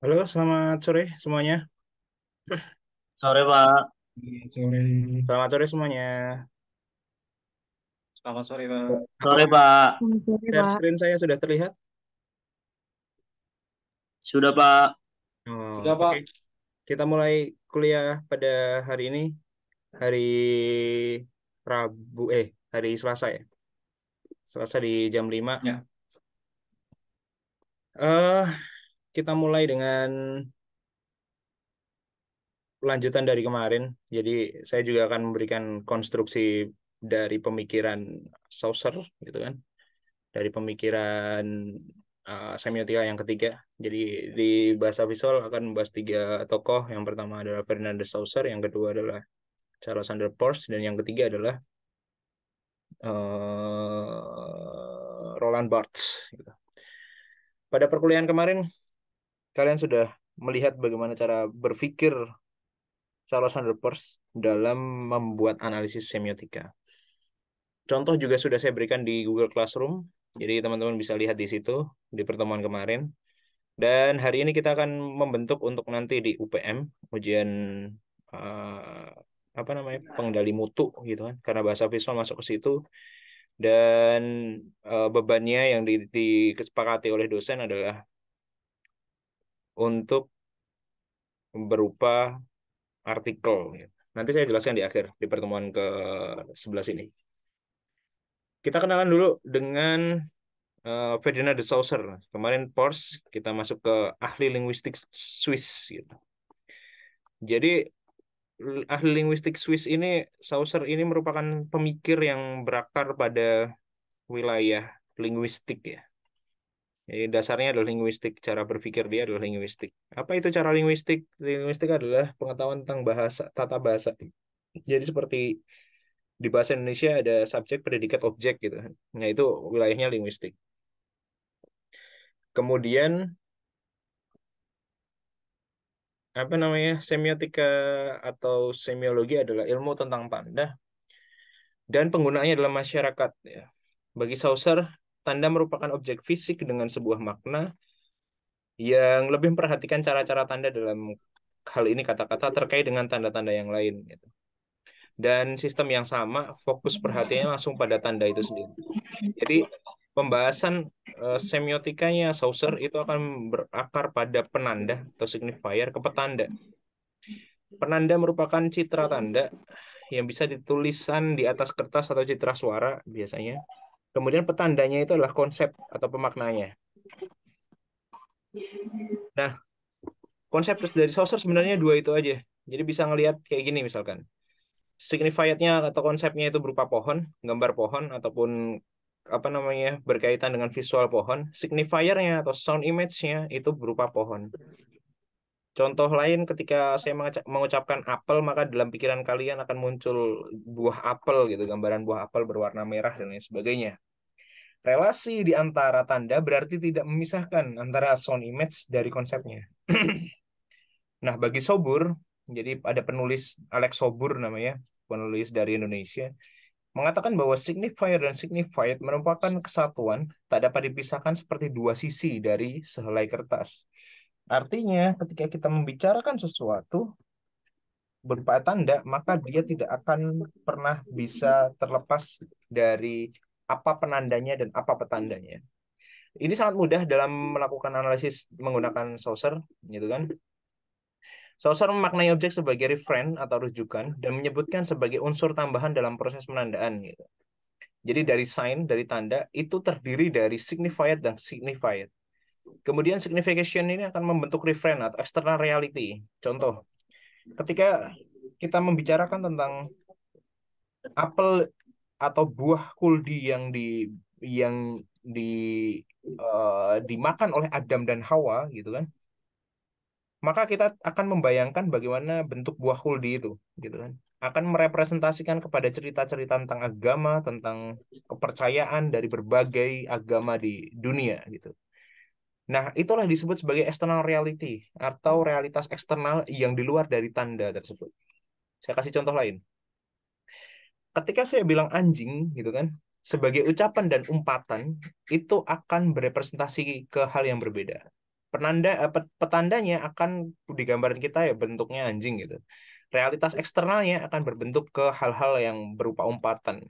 Halo, selamat sore semuanya. Sore, Pak. Sore. Selamat sore semuanya. Selamat sore, Pak. Sore, Apakah Pak. Selamat sore, share Pak. screen saya sudah terlihat? Sudah, Pak. Oh, Sudah, oke. Pak. Kita mulai kuliah pada hari ini, hari Rabu, hari Selasa ya. Selasa di jam 5. Ya. Eh, kita mulai dengan lanjutan dari kemarin. Jadi saya juga akan memberikan konstruksi dari pemikiran Saussure, gitu kan. Dari pemikiran semiotika yang ketiga. Jadi di bahasa visual akan membahas tiga tokoh. Yang pertama adalah Ferdinand de Saussure, yang kedua adalah Charles Sanders Peirce, dan yang ketiga adalah Roland Barthes. Gitu. Pada perkuliahan kemarin, kalian sudah melihat bagaimana cara berpikir Charles Sanders Peirce dalam membuat analisis semiotika. Contoh juga sudah saya berikan di Google Classroom, jadi teman-teman bisa lihat di situ di pertemuan kemarin. Dan hari ini kita akan membentuk untuk nanti di UPM, ujian eh, apa namanya, pengendali mutu gitu kan, karena bahasa visual masuk ke situ. Dan bebannya yang disepakati oleh dosen adalah untuk berupa artikel, gitu. Nanti saya jelaskan di akhir di pertemuan ke-11 ini. Kita kenalan dulu dengan Ferdinand de Saussure. Kemarin Pors kita masuk ke ahli linguistik Swiss gitu. Jadi ahli linguistik Swiss ini, Saussure ini merupakan pemikir yang berakar pada wilayah linguistik ya. Jadi dasarnya adalah linguistik, cara berpikir dia adalah linguistik. Apa itu cara linguistik? Linguistik adalah pengetahuan tentang bahasa, tata bahasa. Jadi seperti di bahasa Indonesia ada subjek, predikat, objek gitu. Nah, itu wilayahnya linguistik. Kemudian apa namanya? Semiotika atau semiologi adalah ilmu tentang tanda dan penggunaannya dalam masyarakat ya. Bagi Saussure, tanda merupakan objek fisik dengan sebuah makna yang lebih memperhatikan cara-cara tanda dalam hal ini kata-kata terkait dengan tanda-tanda yang lain gitu. Dan sistem yang sama, fokus perhatiannya langsung pada tanda itu sendiri. Jadi pembahasan semiotikanya Saussure itu akan berakar pada penanda atau signifier ke petanda. Penanda merupakan citra tanda yang bisa ditulisan di atas kertas atau citra suara biasanya. Kemudian petandanya itu adalah konsep atau pemaknanya. Nah, konsep dari Saussure sebenarnya dua itu aja. Jadi bisa ngelihat kayak gini misalkan. Signifiednya atau konsepnya itu berupa pohon, gambar pohon, ataupun apa namanya berkaitan dengan visual pohon. Signifiernya atau sound image-nya itu berupa pohon. Contoh lain, ketika saya mengucapkan apel, maka dalam pikiran kalian akan muncul buah apel gitu, gambaran buah apel berwarna merah dan lain sebagainya. Relasi di antara tanda berarti tidak memisahkan antara sound image dari konsepnya. Nah, bagi Sobur, jadi ada penulis Alex Sobur namanya, penulis dari Indonesia, mengatakan bahwa signifier dan signified merupakan kesatuan, tak dapat dipisahkan seperti dua sisi dari sehelai kertas. Artinya, ketika kita membicarakan sesuatu berupa tanda, maka dia tidak akan pernah bisa terlepas dari apa penandanya dan apa petandanya. Ini sangat mudah dalam melakukan analisis menggunakan Saussure, gitu kan? Saussure memaknai objek sebagai referen atau rujukan dan menyebutkan sebagai unsur tambahan dalam proses penandaan, gitu. Jadi dari sign, dari tanda, itu terdiri dari signified dan signified. Kemudian signification ini akan membentuk referen atau external reality. Contoh, ketika kita membicarakan tentang apel atau buah kuldi yang di dimakan oleh Adam dan Hawa gitu kan, maka kita akan membayangkan bagaimana bentuk buah kuldi itu gitu kan, akan merepresentasikan kepada cerita-cerita tentang agama, tentang kepercayaan dari berbagai agama di dunia gitu. Nah, itulah disebut sebagai external reality atau realitas eksternal yang di luar dari tanda tersebut. Saya kasih contoh lain. Ketika saya bilang anjing gitu kan, sebagai ucapan dan umpatan itu akan berepresentasi ke hal yang berbeda. Petandanya akan di gambaran kita ya bentuknya anjing gitu. Realitas eksternalnya akan berbentuk ke hal-hal yang berupa umpatan.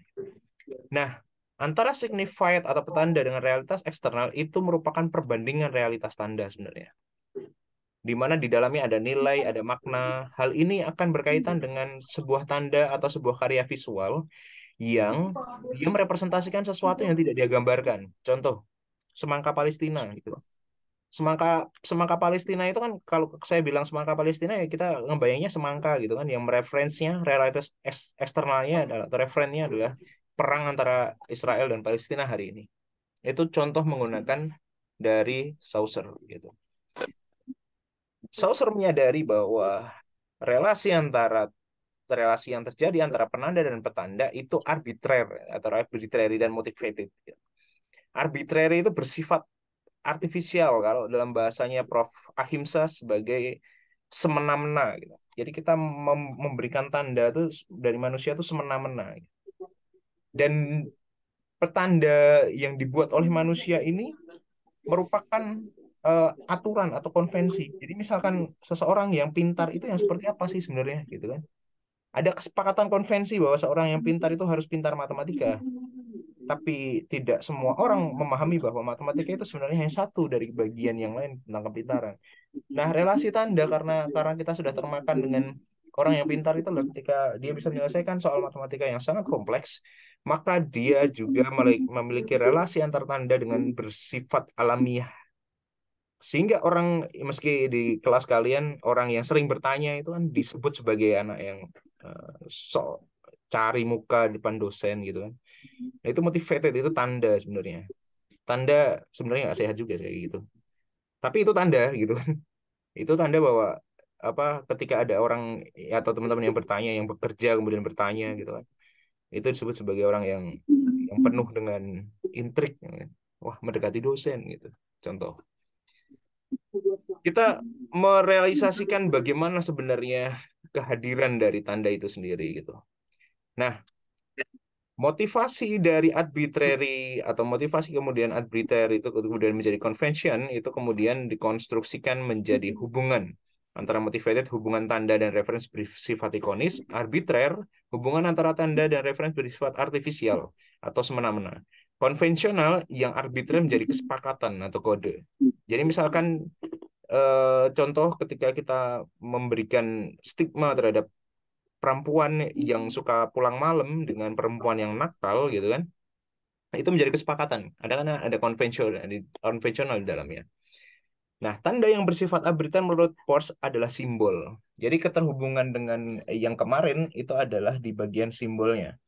Nah, antara signified atau petanda dengan realitas eksternal itu merupakan perbandingan realitas tanda sebenarnya. Di mana di dalamnya ada nilai, ada makna. Hal ini akan berkaitan dengan sebuah tanda atau sebuah karya visual yang dia merepresentasikan sesuatu yang tidak dia gambarkan. Contoh, semangka Palestina gitu. Semangka semangka Palestina itu kan kalau saya bilang semangka Palestina ya kita ngebayangnya semangka gitu kan yang referensinya realitas eksternalnya adalah atau referensinya adalah perang antara Israel dan Palestina hari ini. Itu contoh menggunakan dari Saucer gitu. Saucer menyadari bahwa relasi antara relasi yang terjadi antara penanda dan petanda itu arbitrary dan motivated. Arbitrary itu bersifat artifisial kalau dalam bahasanya Prof. Ahimsa sebagai semena-mena gitu. Jadi kita memberikan tanda itu dari manusia itu semena-mena gitu. Dan petanda yang dibuat oleh manusia ini merupakan aturan atau konvensi. Jadi misalkan seseorang yang pintar itu yang seperti apa sih sebenarnya gitu kan? Ada kesepakatan konvensi bahwa seorang yang pintar itu harus pintar matematika, tapi tidak semua orang memahami bahwa matematika itu sebenarnya hanya satu dari bagian yang lain tentang kepintaran. Nah, relasi tanda karena kita sudah termakan dengan orang yang pintar itu loh, ketika dia bisa menyelesaikan soal matematika yang sangat kompleks, maka dia juga memiliki relasi antar tanda dengan bersifat alamiah. Sehingga orang meski di kelas kalian orang yang sering bertanya itu kan disebut sebagai anak yang sok cari muka di depan dosen gitu kan. Nah, itu motivated itu tanda sebenarnya. Tanda sebenarnya nggak sehat juga kayak gitu. Tapi itu tanda gitu kan. Itu tanda bahwa apa ketika ada orang atau teman-teman yang bertanya, yang bekerja kemudian bertanya gitu kan. Itu disebut sebagai orang yang penuh dengan intrik. Ya kan. Wah, mendekati dosen gitu. Contoh. Kita merealisasikan bagaimana sebenarnya kehadiran dari tanda itu sendiri gitu. Nah, motivasi dari arbitrary atau motivasi kemudian arbitrary itu kemudian menjadi convention itu kemudian dikonstruksikan menjadi hubungan antara motivated hubungan tanda dan reference bersifat ikonis, arbitrer hubungan antara tanda dan reference bersifat artifisial atau semena-mena. Konvensional yang arbitrer menjadi kesepakatan atau kode. Jadi misalkan contoh ketika kita memberikan stigma terhadap perempuan yang suka pulang malam dengan perempuan yang nakal gitu kan. Nah, itu menjadi kesepakatan. Ada kan ada konvensional di dalamnya. Nah, tanda yang bersifat arbitrary menurut Peirce adalah simbol. Jadi keterhubungan dengan yang kemarin itu adalah di bagian simbolnya.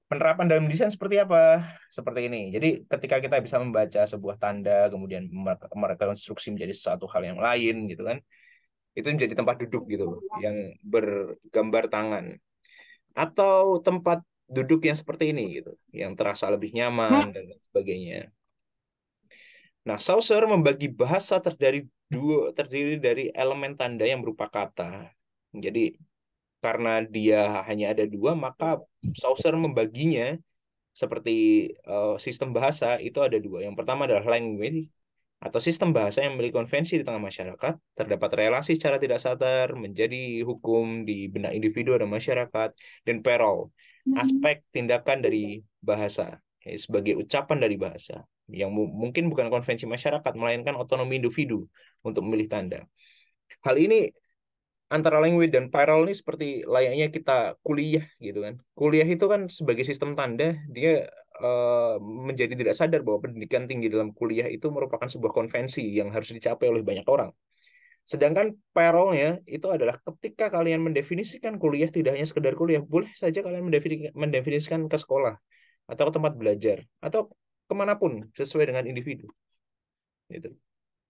Penerapan dalam desain seperti apa? Seperti ini. Jadi ketika kita bisa membaca sebuah tanda, kemudian merekonstruksi menjadi satu hal yang lain gitu kan. Itu menjadi tempat duduk gitu loh, yang bergambar tangan. Atau tempat duduk yang seperti ini gitu, yang terasa lebih nyaman dan lain sebagainya. Nah, Saussure membagi bahasa terdiri dari elemen tanda yang berupa kata. Jadi karena dia hanya ada dua, maka Saussure membaginya seperti sistem bahasa itu ada dua. Yang pertama adalah language atau sistem bahasa yang memiliki konvensi di tengah masyarakat, terdapat relasi secara tidak sadar menjadi hukum di benak individu dan masyarakat, dan perol, aspek tindakan dari bahasa, ya, sebagai ucapan dari bahasa, yang mungkin bukan konvensi masyarakat, melainkan otonomi individu untuk memilih tanda. Hal ini antara language dan parallel ini seperti layaknya kita kuliah gitu kan. Kuliah itu kan sebagai sistem tanda dia eh, menjadi tidak sadar bahwa pendidikan tinggi dalam kuliah itu merupakan sebuah konvensi yang harus dicapai oleh banyak orang. Sedangkan parallelnya itu adalah ketika kalian mendefinisikan kuliah tidak hanya sekedar kuliah, boleh saja kalian mendefinisikan ke sekolah atau ke tempat belajar atau kemanapun sesuai dengan individu. Gitu.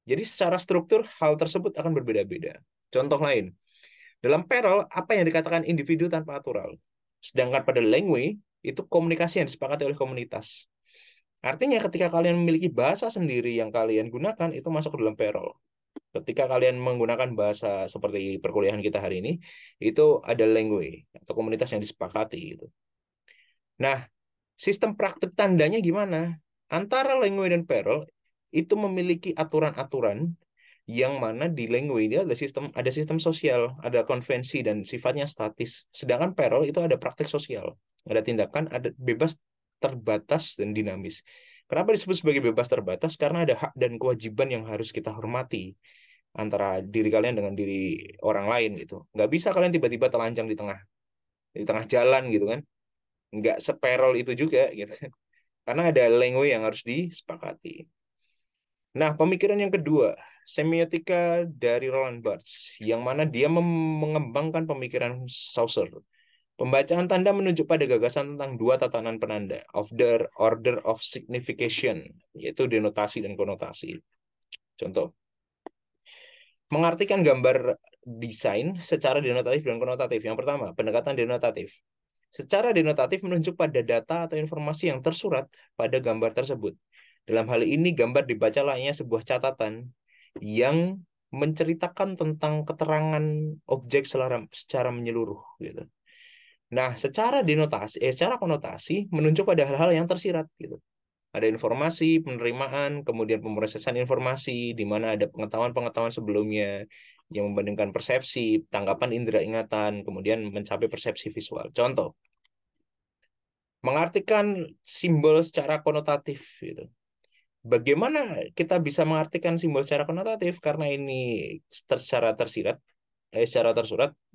Jadi secara struktur hal tersebut akan berbeda-beda. Contoh lain, dalam parallel, apa yang dikatakan individu tanpa aturan. Sedangkan pada language, itu komunikasi yang disepakati oleh komunitas. Artinya ketika kalian memiliki bahasa sendiri yang kalian gunakan, itu masuk ke dalam parallel. Ketika kalian menggunakan bahasa seperti perkuliahan kita hari ini, itu ada language atau komunitas yang disepakati. Gitu. Nah, sistem praktik tandanya gimana? Antara language dan parallel, itu memiliki aturan-aturan yang mana di language dia ada sistem sosial, ada konvensi dan sifatnya statis. Sedangkan parallel itu ada praktek sosial, ada tindakan, ada bebas, terbatas dan dinamis. Kenapa disebut sebagai bebas terbatas? Karena ada hak dan kewajiban yang harus kita hormati antara diri kalian dengan diri orang lain gitu. Nggak bisa kalian tiba-tiba telanjang di tengah jalan gitu kan. Nggak separel itu juga gitu. Karena ada language yang harus disepakati. Nah, pemikiran yang kedua, semiotika dari Roland Barthes, yang mana dia mengembangkan pemikiran Saussure. Pembacaan tanda menunjuk pada gagasan tentang dua tatanan penanda, of the order of signification, yaitu denotasi dan konotasi. Contoh, mengartikan gambar desain secara denotatif dan konotatif. Yang pertama, pendekatan denotatif. Secara denotatif menunjuk pada data atau informasi yang tersurat pada gambar tersebut. Dalam hal ini, gambar dibaca layaknya sebuah catatan yang menceritakan tentang keterangan objek secara menyeluruh gitu. Nah, secara konotasi menunjuk pada hal-hal yang tersirat gitu. Ada informasi, penerimaan, kemudian pemrosesan informasi, di mana ada pengetahuan-pengetahuan sebelumnya yang membandingkan persepsi, tanggapan indera ingatan, kemudian mencapai persepsi visual. Contoh, mengartikan simbol secara konotatif gitu. Bagaimana kita bisa mengartikan simbol secara konotatif? Karena ini secara tersurat,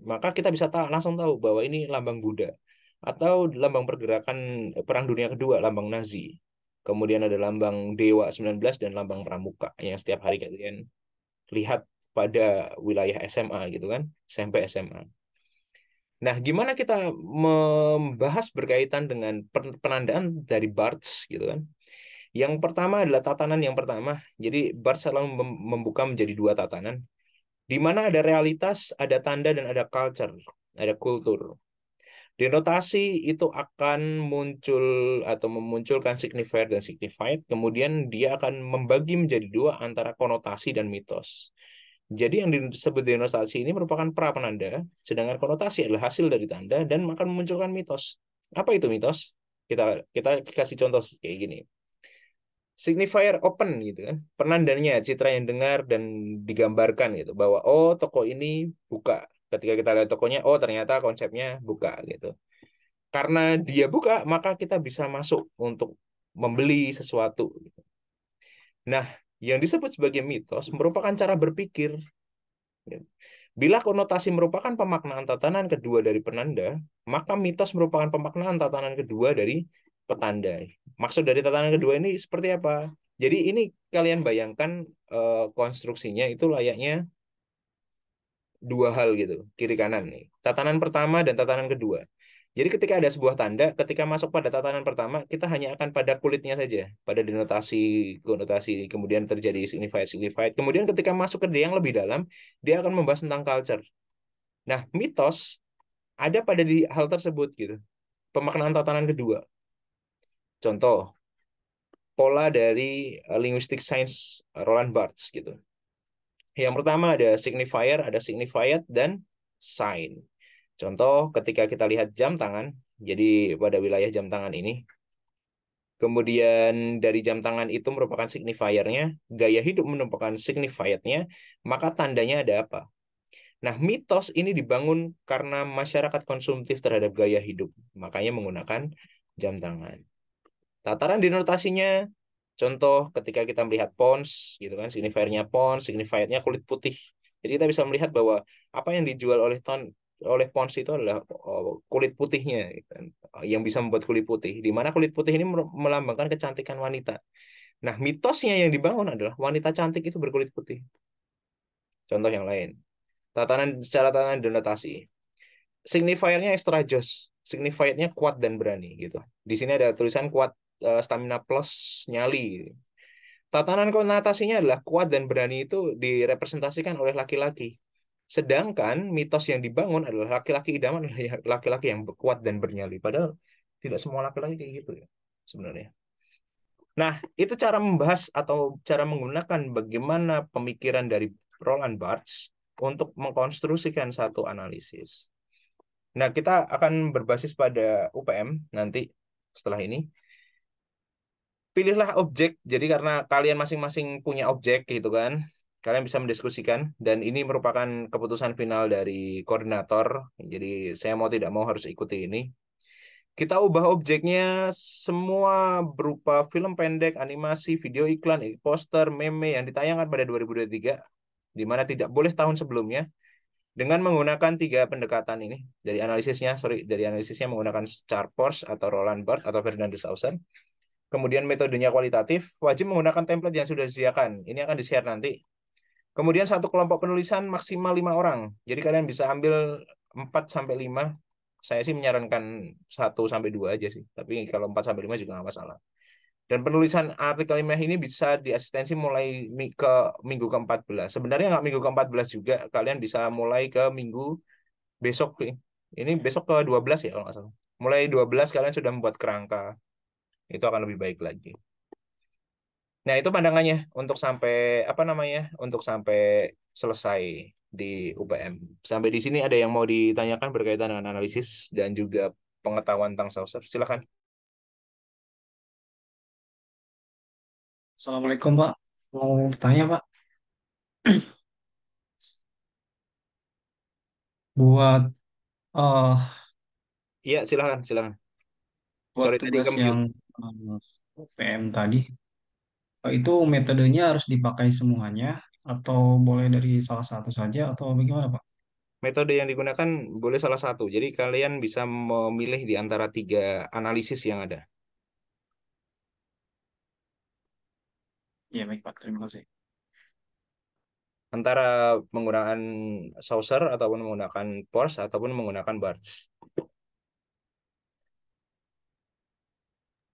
maka kita bisa langsung tahu bahwa ini lambang Buddha atau lambang pergerakan Perang Dunia Kedua, lambang Nazi. Kemudian ada lambang Dewa 19 dan lambang Pramuka yang setiap hari kalian lihat pada wilayah SMA gitu kan, SMP SMA. Nah, gimana kita membahas berkaitan dengan penandaan dari Barthes gitu kan? Yang pertama adalah tatanan yang pertama. Jadi Barthes selalu membuka menjadi dua tatanan, di mana ada realitas, ada tanda, dan ada culture, ada kultur. Denotasi itu akan muncul atau memunculkan signifier dan signified, kemudian dia akan membagi menjadi dua antara konotasi dan mitos. Jadi yang disebut denotasi ini merupakan pra-penanda, sedangkan konotasi adalah hasil dari tanda dan akan memunculkan mitos. Apa itu mitos? Kita kasih contoh kayak gini. Signifier open gitu kan, penandanya citra yang dengar dan digambarkan gitu bahwa oh toko ini buka. Ketika kita lihat tokonya, oh ternyata konsepnya buka gitu. Karena dia buka, maka kita bisa masuk untuk membeli sesuatu gitu. Nah, yang disebut sebagai mitos merupakan cara berpikir gitu. Bila konotasi merupakan pemaknaan tatanan kedua dari penanda, maka mitos merupakan pemaknaan tatanan kedua dari petanda. Maksud dari tatanan kedua ini seperti apa? Jadi ini kalian bayangkan konstruksinya itu layaknya dua hal gitu, kiri kanan nih. Tatanan pertama dan tatanan kedua. Jadi ketika ada sebuah tanda, ketika masuk pada tatanan pertama, kita hanya akan pada kulitnya saja, pada denotasi, konotasi, kemudian terjadi signified, signified. Kemudian ketika masuk ke yang lebih dalam, dia akan membahas tentang culture. Nah, mitos ada pada di hal tersebut gitu. Pemaknaan tatanan kedua. Contoh, pola dari linguistic science Roland Barthes gitu. Yang pertama ada signified dan sign. Contoh, ketika kita lihat jam tangan, jadi pada wilayah jam tangan ini, kemudian dari jam tangan itu merupakan signifiernya, gaya hidup merupakan signifiednya, maka tandanya ada apa? Nah, mitos ini dibangun karena masyarakat konsumtif terhadap gaya hidup, makanya menggunakan jam tangan. Tataran denotasinya, contoh ketika kita melihat pons, gitu kan, signifiernya pons, signifiernya kulit putih. Jadi kita bisa melihat bahwa apa yang dijual oleh pons itu adalah kulit putihnya, gitu kan, yang bisa membuat kulit putih. Di mana kulit putih ini melambangkan kecantikan wanita. Nah, mitosnya yang dibangun adalah wanita cantik itu berkulit putih. Contoh yang lain. Secara tatanan denotasi. Signifiernya extra joss. Signifiednya kuat dan berani gitu. Di sini ada tulisan kuat, stamina plus nyali gitu. Tatanan konotasinya adalah kuat dan berani itu direpresentasikan oleh laki-laki. Sedangkan mitos yang dibangun adalah laki-laki idaman adalah laki-laki yang kuat dan bernyali. Padahal tidak semua laki-laki kayak gitu ya sebenarnya. Nah, itu cara membahas atau cara menggunakan bagaimana pemikiran dari Roland Barthes untuk mengkonstruksikan satu analisis. Nah, kita akan berbasis pada UPM nanti setelah ini. pilihlah objek. Jadi karena kalian masing-masing punya objek gitu kan, kalian bisa mendiskusikan dan ini merupakan keputusan final dari koordinator. Jadi saya mau tidak mau harus ikuti ini. Kita ubah objeknya semua berupa film pendek, animasi, video iklan, poster, meme yang ditayangkan pada 2023, di mana tidak boleh tahun sebelumnya, dengan menggunakan tiga pendekatan ini. Dari analisisnya menggunakan Charpors atau Roland Barthes atau Fernando Sauser. Kemudian metodenya kualitatif, wajib menggunakan template yang sudah disediakan. Ini akan di-share nanti. Kemudian satu kelompok penulisan maksimal 5 orang. Jadi kalian bisa ambil 4 sampai 5. Saya sih menyarankan 1 sampai 2 aja sih. Tapi kalau 4 sampai 5 juga nggak masalah. Dan penulisan artikel ilmiah ini bisa diasistensi mulai ke minggu ke-14. Sebenarnya nggak minggu ke-14 juga. Kalian bisa mulai ke minggu besok. Ini besok ke-12 ya kalau nggak salah. Mulai 12 kalian sudah membuat kerangka. Itu akan lebih baik lagi. Nah, itu pandangannya untuk sampai apa namanya? Untuk sampai selesai di UPM. Sampai di sini ada yang mau ditanyakan berkaitan dengan analisis dan juga pengetahuan tentang Saucer? Silakan. Assalamualaikum Pak, mau tanya Pak, buat eh Iya, silakan, silakan. buat Sorry tadi ke tugas yang mute. PM tadi, itu metodenya harus dipakai semuanya atau boleh dari salah satu saja atau bagaimana Pak? Metode yang digunakan boleh salah satu. Jadi kalian bisa memilih di antara tiga analisis yang ada. Ya baik Pak, terima kasih. Antara menggunakan Saucer ataupun menggunakan Pors ataupun menggunakan Barts.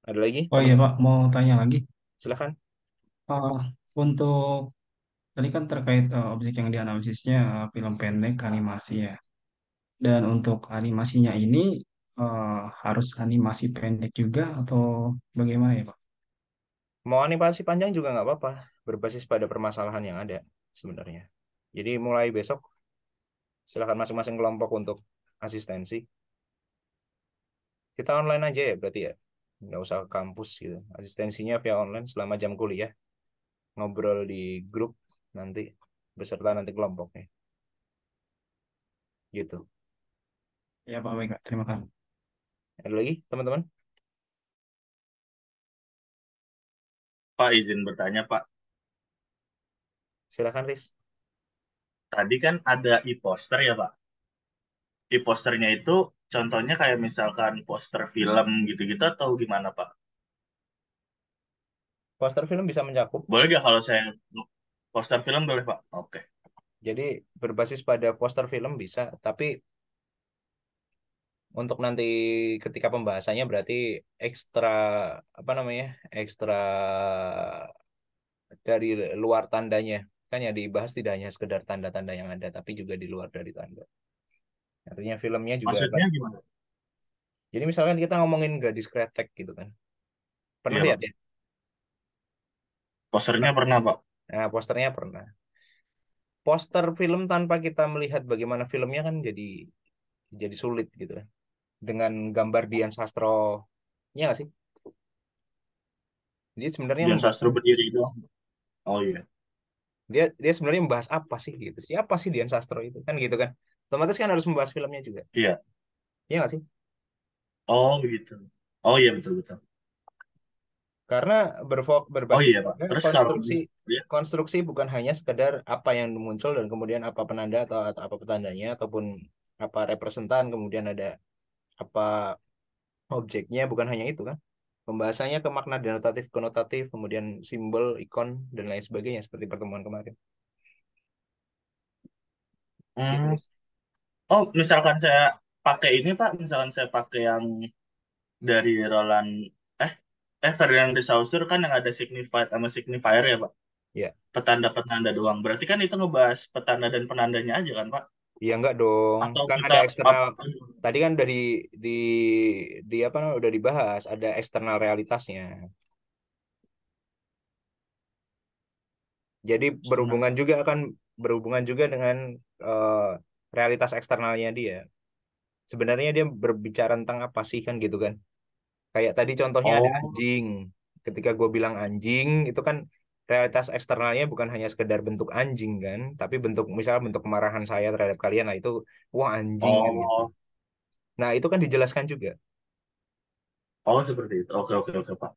Ada lagi, Oh iya teman-teman? Pak, mau tanya lagi. Silakan. Eh, untuk tadi kan terkait objek yang dianalisisnya film pendek animasi ya. Dan untuk animasinya ini harus animasi pendek juga atau bagaimana ya Pak? Mau animasi panjang juga nggak apa-apa, berbasis pada permasalahan yang ada sebenarnya. Jadi mulai besok, silakan masing-masing kelompok untuk asistensi. Kita online aja ya berarti ya, nggak usah ke kampus gitu. Asistensinya via online selama jam kuliah, ngobrol di grup nanti beserta nanti kelompoknya, gitu. Ya Pak, baik Pak, terima kasih. Ada lagi teman-teman? Pak izin bertanya Pak. Silakan Riz. Tadi kan ada e-poster ya Pak. E-posternya itu contohnya kayak misalkan poster film gitu-gitu atau gimana Pak? Poster film bisa mencakup, Boleh gak kalau saya poster film boleh Pak? Oke. jadi berbasis pada poster film bisa, tapi untuk nanti ketika pembahasannya berarti ekstra apa namanya, ekstra dari luar tandanya, kan ya dibahas tidak hanya sekedar tanda-tanda yang ada tapi juga di luar dari tanda, artinya filmnya juga akan, Maksudnya gimana? jadi misalkan kita ngomongin gadis kretek gitu kan, pernah Iya lihat Pak. ya? Posternya Pernah. pernah Pak. Nah, posternya pernah. Poster film tanpa kita melihat bagaimana filmnya kan jadi sulit gitu kan, dengan gambar Dian Sastro, ya nggak sih? Dia sebenarnya Dian membahas, Sastro berdiri itu. Oh iya. dia dia sebenarnya membahas apa sih gitu, siapa sih Dian Sastro itu kan gitu kan, otomatis kan harus membahas filmnya juga, Iya. ya nggak sih? Oh begitu. Oh iya betul betul. Karena Oh berbasis iya Pak. pada Terus kalau konstruksi, ya. konstruksi bukan hanya sekedar apa yang muncul dan kemudian apa penanda atau apa petandanya ataupun apa representan, kemudian ada apa objeknya, bukan hanya itu kan. Pembahasannya ke makna denotatif, konotatif, kemudian simbol, ikon, dan lain sebagainya seperti pertemuan kemarin. Gitu, Hmm. Riz. Oh misalkan saya pakai ini Pak. Misalkan saya pakai yang dari Roland eh Ferdinand de Saussure kan yang ada signified sama signifier ya Pak. Ya, Petanda-petanda doang. Berarti kan itu ngebahas petanda dan penandanya aja kan Pak? iya enggak dong. Atau Kan kita ada eksternal. Tadi kan udah di di apa namanya, udah dibahas ada eksternal realitasnya. Jadi Senang. berhubungan juga dengan eh, realitas eksternalnya dia. Sebenarnya dia berbicara tentang apa sih kan gitu kan? Kayak tadi contohnya ada Oh, anjing. Ketika gue bilang anjing, itu kan realitas eksternalnya bukan hanya sekedar bentuk anjing kan, tapi bentuk misalnya bentuk kemarahan saya terhadap kalian, nah itu wah anjing kan gitu. Oh, Nah itu kan dijelaskan juga. oh seperti itu. Oke, oke, oke, Pak.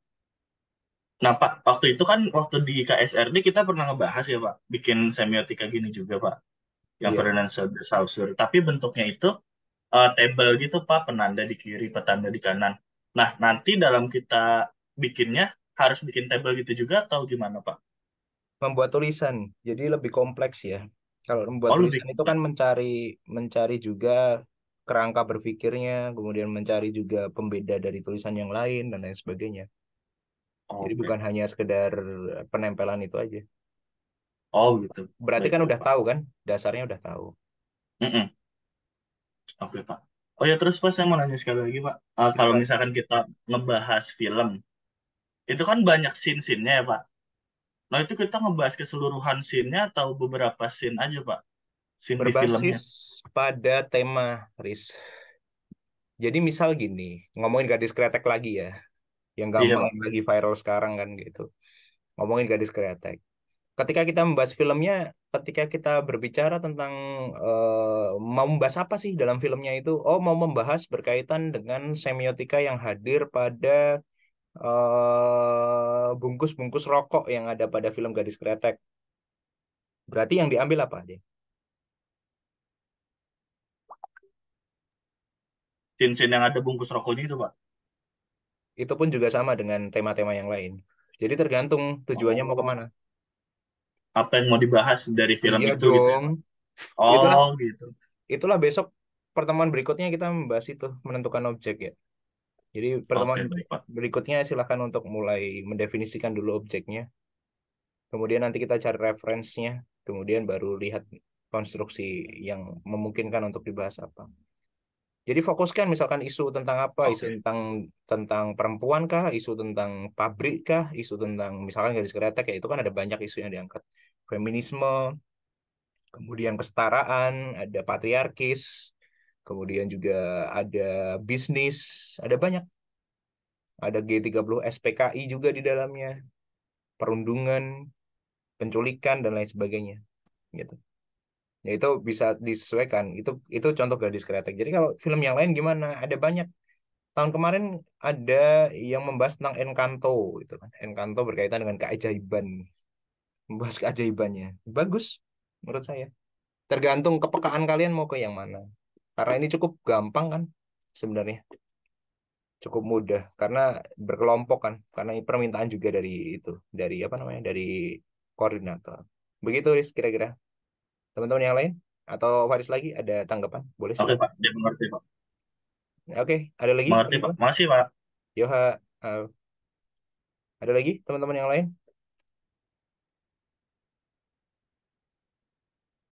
Nah, Pak, waktu itu kan waktu di KSRD kita pernah ngebahas ya, Pak, bikin semiotika gini juga, Pak, yang Iya, Ferdinand de Saussure. Tapi bentuknya itu table gitu, Pak, penanda di kiri, petanda di kanan. Nah, nanti dalam kita bikinnya harus bikin table gitu juga atau gimana, Pak? membuat tulisan, jadi lebih kompleks ya. Kalau membuat Oh, lebih tulisan itu kan kompleks. mencari juga kerangka berpikirnya, kemudian mencari juga pembeda dari tulisan yang lain dan lain sebagainya. Jadi Oke. bukan hanya sekedar penempelan itu aja. Oh, gitu. Berarti kan Baik-baik, udah Pak. tahu kan, dasarnya udah tahu. Mm-mm. Oke, Pak. Oh ya, terus Pak, saya mau nanya sekali lagi, Pak. Kalau Silakan. misalkan kita ngebahas film, itu kan banyak scene-scene-nya ya, Pak. Nah, itu kita ngebahas keseluruhan scene-nya atau beberapa scene aja, Pak? Scene di filmnya. Berbasis pada tema, Riz. Jadi misal gini, ngomongin Gadis Kretek lagi ya, yang Iya, gampang Pak. yang lagi viral sekarang kan gitu. Ngomongin Gadis Kretek. Ketika kita membahas filmnya, ketika kita berbicara tentang mau membahas apa sih dalam filmnya itu? Oh, mau membahas berkaitan dengan semiotika yang hadir pada bungkus-bungkus rokok yang ada pada film Gadis Kretek. Berarti yang diambil apa aja? Scene-scene yang ada bungkus rokoknya itu, Pak. Itu pun juga sama dengan tema-tema yang lain. Jadi tergantung tujuannya mau Oh, kemana. apa yang mau dibahas dari film Iya itu gitu ya, dong. Pak? Itulah Oh, gitu. itulah besok pertemuan berikutnya kita membahas itu, menentukan objek ya. Jadi pertemuan Oke, baik, Pak. berikutnya silakan untuk mulai mendefinisikan dulu objeknya. Kemudian nanti kita cari referensinya. Kemudian baru lihat konstruksi yang memungkinkan untuk dibahas apa. Jadi fokuskan misalkan isu tentang apa, isu Oke. tentang tentang perempuan kah, isu tentang pabrik kah, isu tentang misalkan garis keretek ya itu kan ada banyak isu yang diangkat. Feminisme, kemudian kesetaraan, ada patriarkis, kemudian juga ada bisnis, ada banyak. Ada G30 SPKI juga di dalamnya, perundungan, penculikan dan lain sebagainya gitu. Ya itu bisa disesuaikan. Itu contoh gadis kreatif. Jadi kalau film yang lain gimana? Ada banyak. Tahun kemarin ada yang membahas tentang Encanto gitu kan. Encanto berkaitan dengan keajaiban, membahas keajaibannya. Bagus menurut saya. Tergantung kepekaan kalian mau ke yang mana. Karena ini cukup gampang kan sebenarnya. Cukup mudah karena berkelompok kan. Karena ini permintaan juga dari itu, dari apa namanya? Dari koordinator. Begitu Riz kira-kira. Teman-teman yang lain atau Faris lagi ada tanggapan? Boleh Oke, silakan. Pak. Dia mengerti, Pak. Oke, ada lagi Mengerti, Pak. teman-teman? Masih, Pak. Yoha, ada lagi teman-teman yang lain?